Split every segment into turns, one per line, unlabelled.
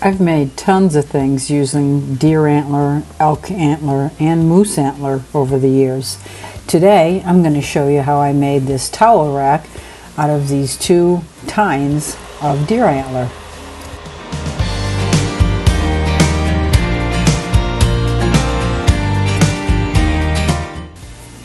I've made tons of things using deer antler, elk antler, and moose antler over the years. Today I'm going to show you how I made this towel rack out of these two tines of deer antler.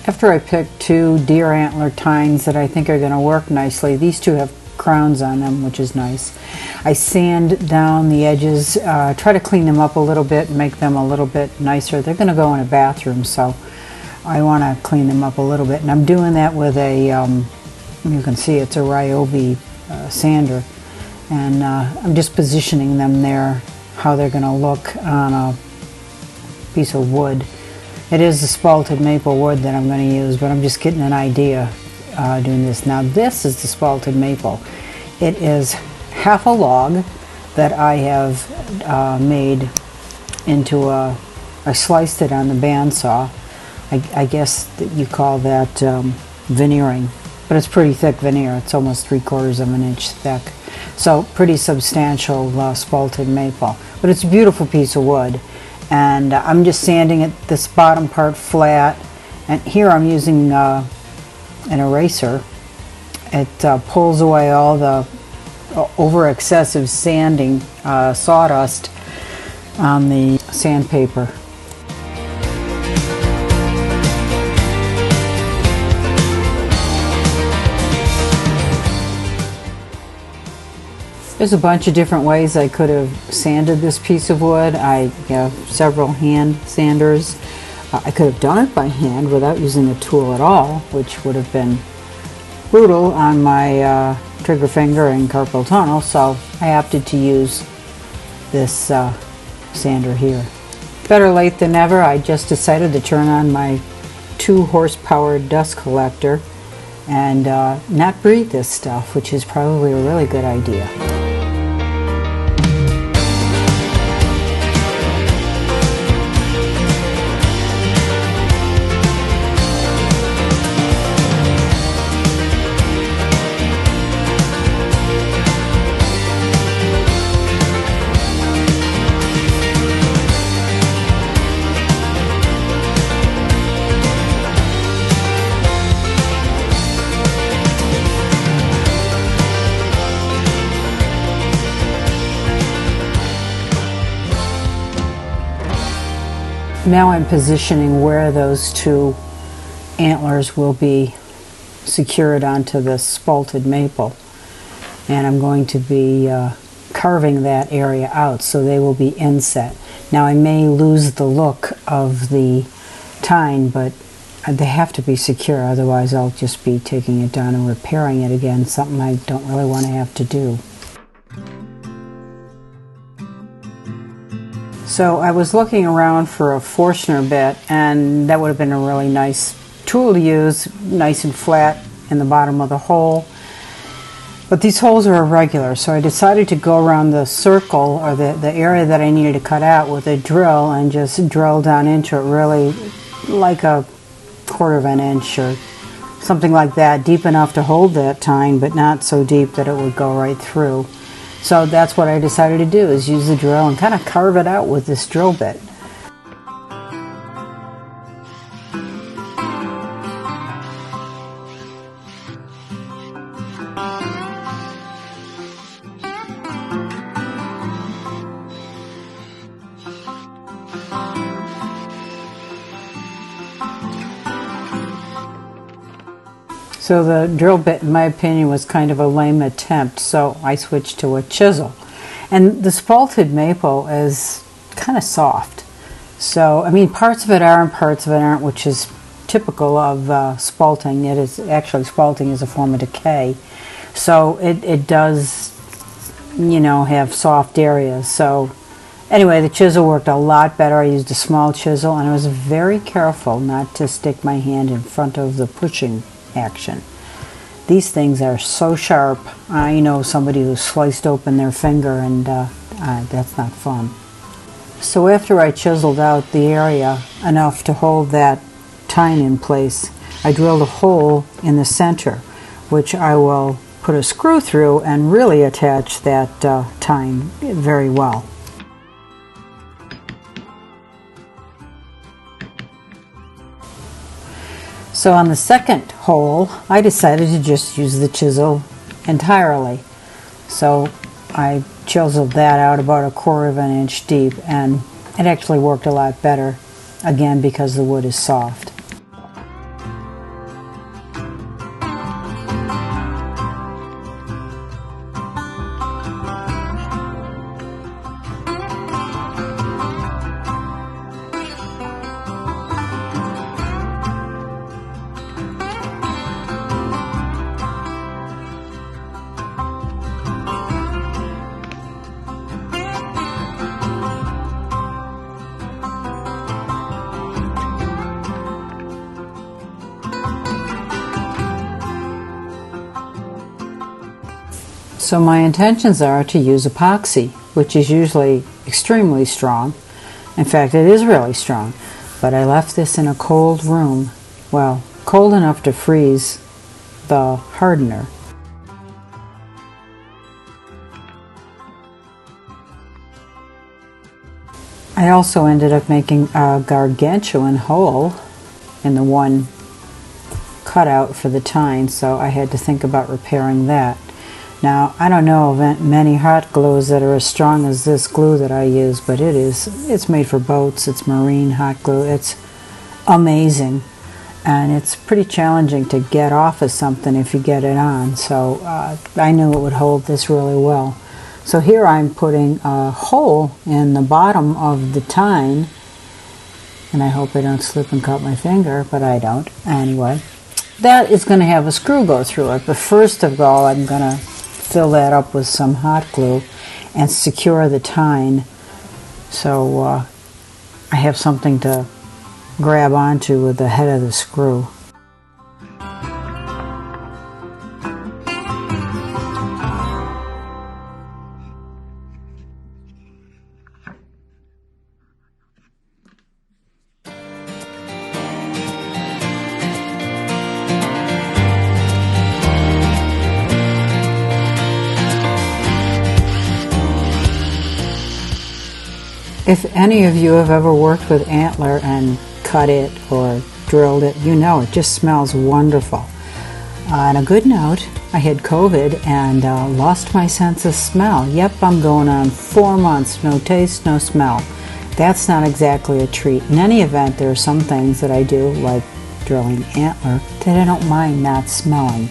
After I picked two deer antler tines that I think are going to work nicely, these two have crowns on them, which is nice. I sand down the edges, try to clean them up a little bit and make them a little bit nicer. They're going to go in a bathroom, so I want to clean them up a little bit. And I'm doing that with a, you can see it's a Ryobi sander. And I'm just positioning them there, how they're going to look on a piece of wood. It is the spalted maple wood that I'm going to use, but I'm just getting an idea doing this. Now this is the spalted maple. It is half a log that I have made into I sliced it on the bandsaw. I guess that you call that veneering, but it's pretty thick veneer. It's almost 3/4 of an inch thick. So pretty substantial spalted maple, but it's a beautiful piece of wood. And I'm just sanding it, this bottom part flat, and here I'm using an eraser. It pulls away all the over excessive sanding sawdust on the sandpaper. There's a bunch of different ways I could have sanded this piece of wood. I have several hand sanders. I could have done it by hand without using a tool at all, which would have been brutal on my trigger finger and carpal tunnel, so I opted to use this sander here. Better late than never. I just decided to turn on my 2-horsepower dust collector and not breathe this stuff, which is probably a really good idea. Now I'm positioning where those two antlers will be secured onto the spalted maple, and I'm going to be carving that area out so they will be inset. Now I may lose the look of the tine, but they have to be secure, otherwise I'll just be taking it down and repairing it again, something I don't really want to have to do. So I was looking around for a Forstner bit, and that would have been a really nice tool to use, nice and flat in the bottom of the hole. But these holes are irregular, so I decided to go around the circle, or the area that I needed to cut out, with a drill and just drill down into it, really like a 1/4 of an inch or something like that, deep enough to hold that tine, but not so deep that it would go right through. So that's what I decided to do, is use the drill and kind of carve it out with this drill bit. So the drill bit, in my opinion, was kind of a lame attempt, so I switched to a chisel. And the spalted maple is kind of soft. So, I mean, parts of it are and parts of it aren't, which is typical of spalting. It is actually, spalting is a form of decay. So it does, you know, have soft areas. So anyway, the chisel worked a lot better. I used a small chisel, and I was very careful not to stick my hand in front of the pushing action. These things are so sharp. I know somebody who sliced open their finger, and that's not fun. So after I chiseled out the area enough to hold that tine in place, I drilled a hole in the center, which I will put a screw through and really attach that tine very well. So on the second hole, I decided to just use the chisel entirely. So I chiseled that out about 1/4 of an inch deep, and it actually worked a lot better, again because the wood is soft. So my intentions are to use epoxy, which is usually extremely strong. In fact, it is really strong. But I left this in a cold room, well, cold enough to freeze the hardener. I also ended up making a gargantuan hole in the one cutout for the tine, so I had to think about repairing that. Now, I don't know of many hot glues that are as strong as this glue that I use, but it's made for boats. It's marine hot glue. It's amazing, and it's pretty challenging to get off of something if you get it on, so I knew it would hold this really well. So here I'm putting a hole in the bottom of the tine, and I hope I don't slip and cut my finger, but I don't. Anyway, that is going to have a screw go through it, but first of all I'm going to fill that up with some hot glue and secure the tine so I have something to grab onto with the head of the screw. If any of you have ever worked with Antler and cut it or drilled it, you know it just smells wonderful. On a good note, I had COVID and lost my sense of smell. Yep, I'm going on 4 months, no taste, no smell. That's not exactly a treat. In any event, there are some things that I do, like drilling Antler, that I don't mind not smelling.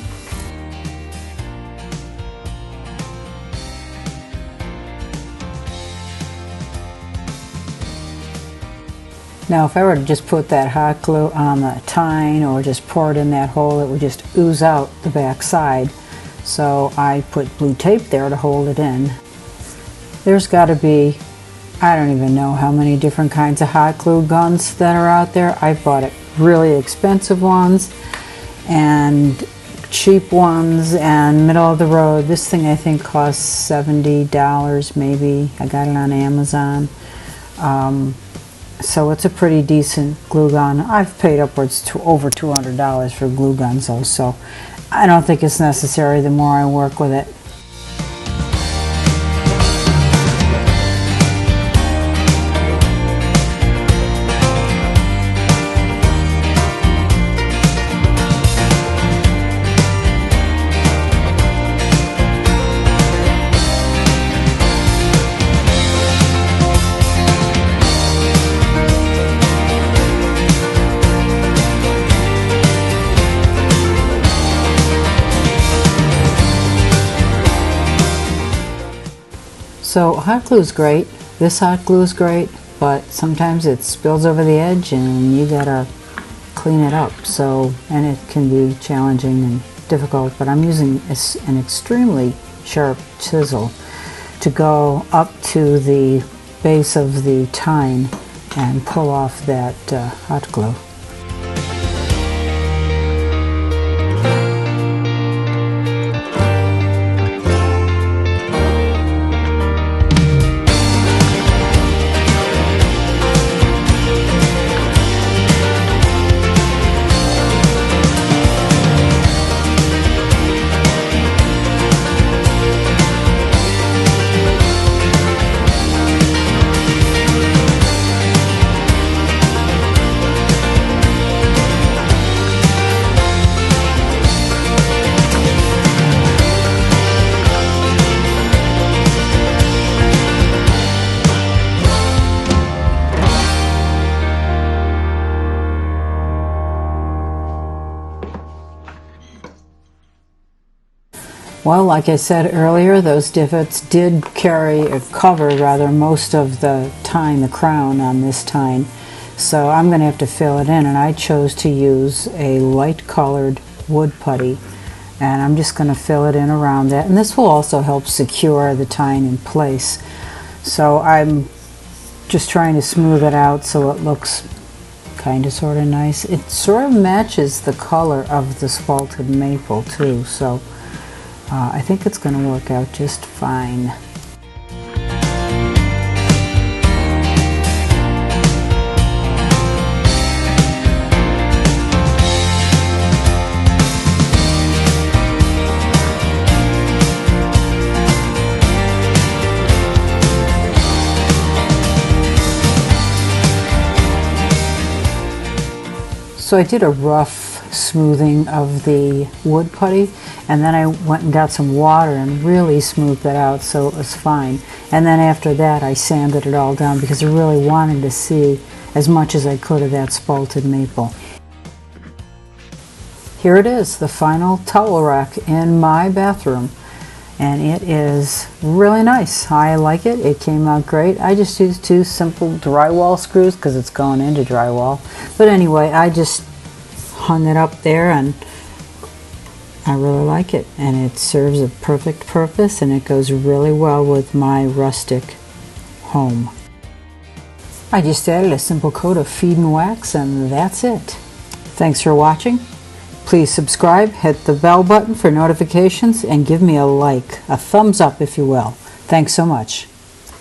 Now if I were to just put that hot glue on the tine or just pour it in that hole, it would just ooze out the back side. So I put blue tape there to hold it in. There's got to be, I don't even know how many different kinds of hot glue guns that are out there. I bought it really expensive ones and cheap ones and middle of the road. This thing I think costs $70 maybe. I got it on Amazon. So it's a pretty decent glue gun. I've paid upwards to over $200 for glue guns though, so I don't think it's necessary the more I work with it. So hot glue is great. This hot glue is great, but sometimes it spills over the edge and you gotta clean it up. So, and it can be challenging and difficult, but I'm using an extremely sharp chisel to go up to the base of the tine and pull off that hot glue. Well, like I said earlier, those divots did cover rather most of the tine, the crown on this tine. So I'm going to have to fill it in, and I chose to use a light colored wood putty. And I'm just going to fill it in around that. And this will also help secure the tine in place. So I'm just trying to smooth it out so it looks kind of sort of nice. It sort of matches the color of the spalted maple too. So I think it's going to work out just fine. So I did a rough smoothing of the wood putty, and then I went and got some water and really smoothed it out so it was fine. And then after that I sanded it all down because I really wanted to see as much as I could of that spalted maple. Here it is, the final towel rack in my bathroom. And it is really nice. I like it. It came out great. I just used 2 simple drywall screws because it's going into drywall. But anyway, I just hung it up there and I really like it. And it serves a perfect purpose and it goes really well with my rustic home. I just added a simple coat of feed and wax and that's it. Thanks for watching. Please subscribe, hit the bell button for notifications, and give me a like, a thumbs up if you will. Thanks so much.